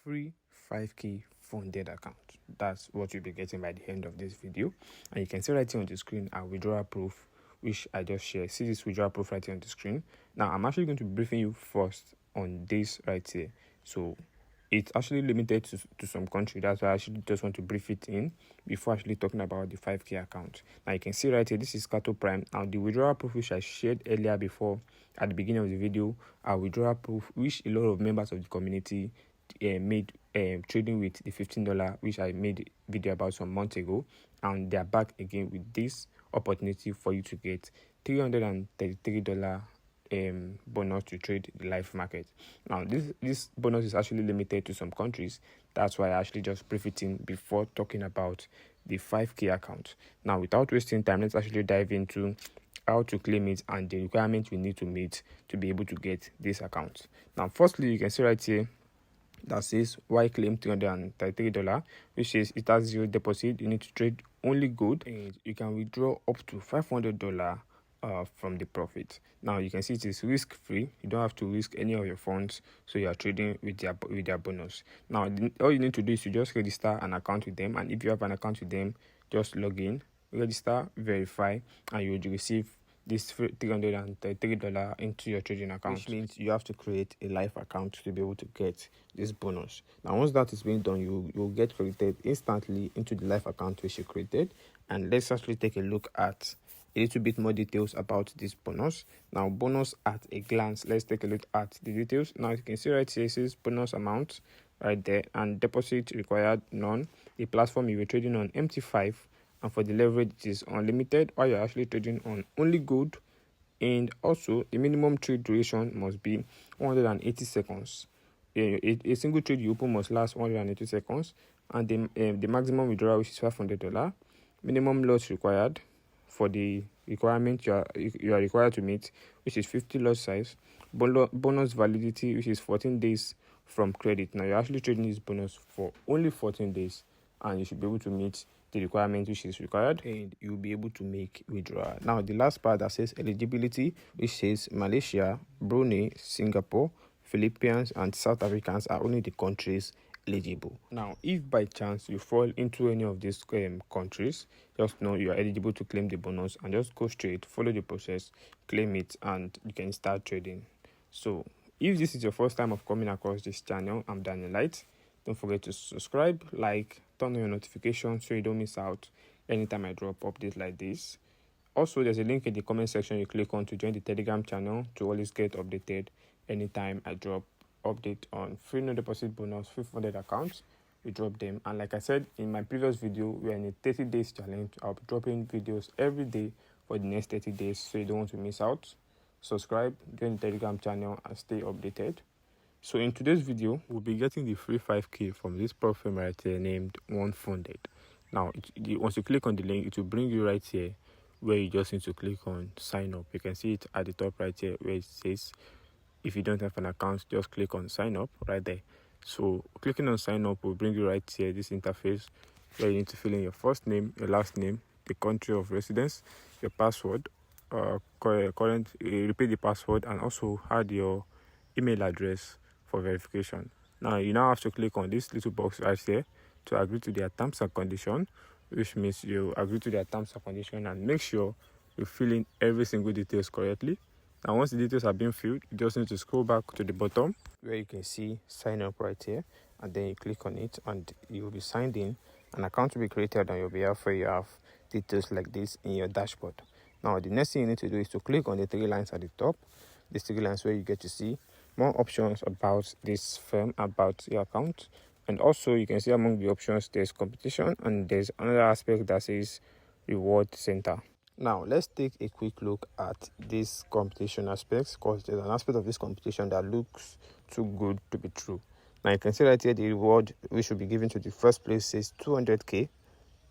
free 5k funded account. That's what you'll be getting by the end of this video. And you can see right here on the screen our withdrawal proof, which I just shared. See this withdrawal proof right here on the screen. Now I'm actually going to be briefing you first on this right here. So it's actually limited to some country. That's why I actually just want to brief it in before actually talking about the 5k account. Now you can see right here, this is Kato Prime. Now the withdrawal proof which I shared earlier before at the beginning of the video, our withdrawal proof which a lot of members of the community made trading with the $15, which I made a video about some months ago, and they're back again with this opportunity for you to get $333 bonus to trade the live market. Now this bonus is actually limited to some countries. That's why I actually just brief it in before talking about the 5k account. Now without wasting time, let's actually dive into how to claim it and the requirements we need to meet to be able to get this account. Now firstly, you can see right here that says why claim $333, which says it has zero deposit. You need to trade only gold, and you can withdraw up to $500 from the profit. Now you can see it is risk free. You don't have to risk any of your funds, so you are trading with their bonus. Now all you need to do is to just register an account with them, and if you have an account with them, just log in, register, verify, and you will receive this $333 into your trading account, which means you have to create a live account to be able to get this bonus. Now once that is being done, you'll get credited instantly into the live account which you created. And let's actually take a look at a little bit more details about this bonus. Now bonus at a glance, let's take a look at the details. Now you can see right here it says bonus amount right there, and deposit required none. The platform you were trading on MT5, and for the leverage it is unlimited while you're actually trading on only gold. And also the minimum trade duration must be 180 seconds. A single trade you open must last 180 seconds, and the maximum withdrawal, which is $500. Minimum lots required for the requirement you are required to meet, which is 50 lot size. Bonus validity, which is 14 days from credit. Now you're actually trading this bonus for only 14 days, and you should be able to meet the requirement which is required, and you'll be able to make withdrawal. Now the last part that says eligibility, which says Malaysia, Brunei, Singapore, Philippines and South Africans are only the countries eligible. Now if by chance you fall into any of these countries, just know you are eligible to claim the bonus, and just go straight, follow the process, claim it, and you can start trading. So if this is your first time of coming across this channel, I'm Daniel Light. Don't forget to subscribe, like, turn on your notifications so you don't miss out anytime I drop updates like this. Also, there's a link in the comment section you click on to join the Telegram channel to always get updated anytime I drop update on free no deposit bonus, free funded accounts. We drop them. And like I said in my previous video, we're in a 30 days challenge. I'll be dropping videos every day for the next 30 days, so you don't want to miss out. Subscribe, join the Telegram channel, and stay updated. So in today's video, we'll be getting the free 5k from this platform right here named One Funded. Now, once you click on the link, it will bring you right here where you just need to click on sign up. You can see it at the top right here where it says, if you don't have an account, just click on sign up right there. So clicking on sign up will bring you right here this interface where you need to fill in your first name, your last name, the country of residence, your password, repeat the password, and also add your email address for verification. Now you now have to click on this little box right here to agree to their terms and condition, which means you agree to their terms and condition, and make sure you fill in every single details correctly. Now once the details have been filled, you just need to scroll back to the bottom where you can see sign up right here, and then you click on it and you will be signed in. An account will be created on your behalf where you have details like this in your dashboard. Now the next thing you need to do is to click on the three lines at the top. These three lines where you get to see more options about this firm, about your account. And also you can see among the options there's competition, and there's another aspect that says reward center. Now let's take a quick look at this competition aspects, because there's an aspect of this competition that looks too good to be true. Now you can see right here the reward which will be given to the first place says 200k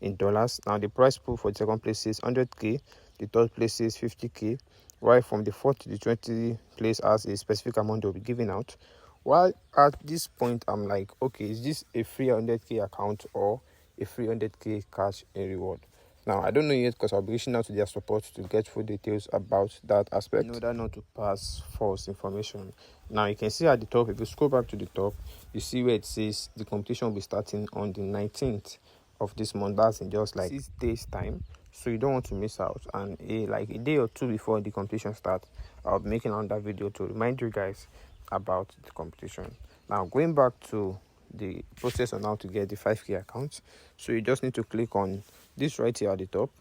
in dollars. Now the price pool for the second place is 100k, the third place is 50k, while from the 4th to the 20th place has a specific amount they'll be giving out. While at this point I'm like, okay, is this a free 100k account or a free 100k cash in reward? Now, I don't know yet because I'll be reaching out to their support to get full details about that aspect in order not to pass false information. Now, you can see at the top, if you scroll back to the top, you see where it says the competition will be starting on the 19th of this month. That's in just like 6 days time, so you don't want to miss out. And like a day or two before the competition starts, I'll be making another video to remind you guys about the competition. Now, going back to the process on how to get the 5k account, so you just need to click on this right here at the top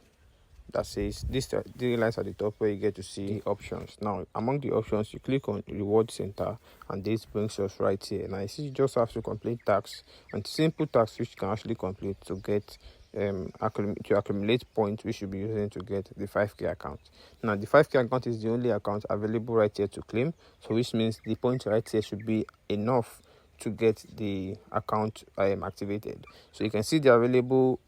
that says this, the lines at the top where you get to see the options. Now, among the options, you click on reward center, and this brings us right here. Now, you see, you just have to complete tasks, and simple tasks which you can actually complete to get to accumulate points we should be using to get the 5k account. Now, the 5k account is the only account available right here to claim, so which means the points right here should be enough to get the account activated. So you can see the available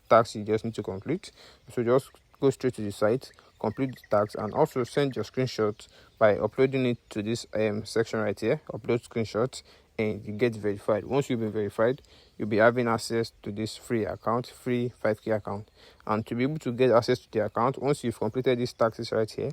tasks you just need to complete. So just go straight to the site, complete the tasks, and also send your screenshots by uploading it to this section right here, upload screenshots, and you get verified. Once you've been verified, you'll be having access to this free 5k account. And to be able to get access to the account, once you've completed these tasks right here,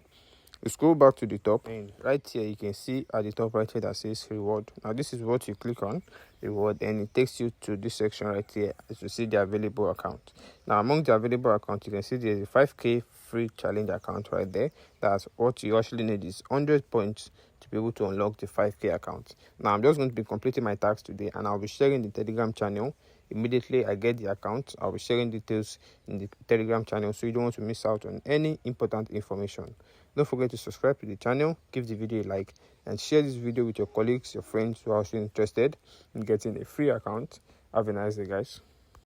you scroll back to the top, and right here you can see at the top right here that says reward. Now, this is what you click on, reward, and it takes you to this section right here to see the available account. Now, among the available accounts, you can see there's a 5k free challenge account right there. That's what you actually need is 100 points to be able to unlock the 5k account. Now, I'm just going to be completing my tasks today, and I'll be sharing the Telegram channel immediately I get the account. I'll be sharing details in the Telegram channel, so you don't want to miss out on any important information. Don't forget to subscribe to the channel, give the video a like, and share this video with your colleagues, your friends who are also interested in getting a free account. Have a nice day, guys.